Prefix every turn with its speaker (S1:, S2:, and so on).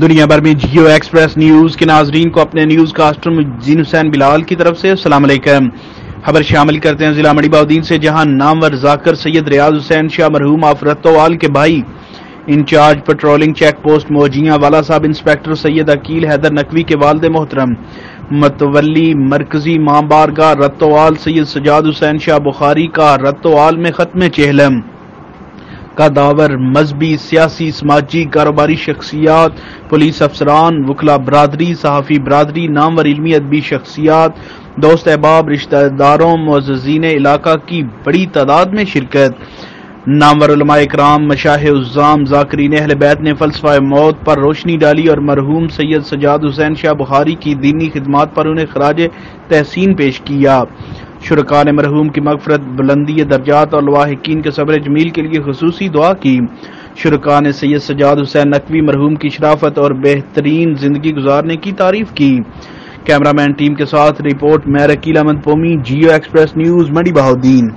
S1: دنیا بھر میں جیو ایکسپریس نیوز کے ناظرین کو اپنے نیوز کاسٹر مجین حسین بلال کی طرف سے السلام علیکم۔ خبر شامل کرتے ہیں ضلع منڈی بہاؤدین سے، جہاں نامور ذاکر سید ریاض حسین شاہ مرحوم آف رتوال کے بھائی انچارج پیٹرولنگ چیک پوسٹ موجیاں والا صاحب انسپیکٹر سید عقیل حیدر نقوی کے والد محترم متولی مرکزی ماں بارگاہ رتوال سید سجاد حسین شاہ بخاری کا رتوال میں ختم چہلم کا داور مذہبی، سیاسی، سماجی، کاروباری شخصیات، پولیس افسران، وکلاء برادری، صحافی برادری، نامور علمی ادبی شخصیات، دوست احباب، رشتہ داروں، معززین علاقہ کی بڑی تعداد میں شرکت۔ نامور علماء اکرام، مشائخ عظام، ذاکرین اہل بیت نے فلسفہ موت پر روشنی ڈالی اور مرحوم سید سجاد حسین شاہ بخاری کی دینی خدمات پر انہیں خراج تحسین پیش کیا۔ شرکاء نے مرحوم کی مغفرت، بلندی درجات اور لواحقین کے صبر جمیل کے لیے خصوصی دعا کی۔ شرکاء نے سید سجاد حسین نقوی مرحوم کی شرافت اور بہترین زندگی گزارنے کی تعریف کی۔ کیمرہ مین ٹیم کے ساتھ رپورٹ میں عقیل احمد پومی، جیو ایکسپریس نیوز منڈی بہاؤدین۔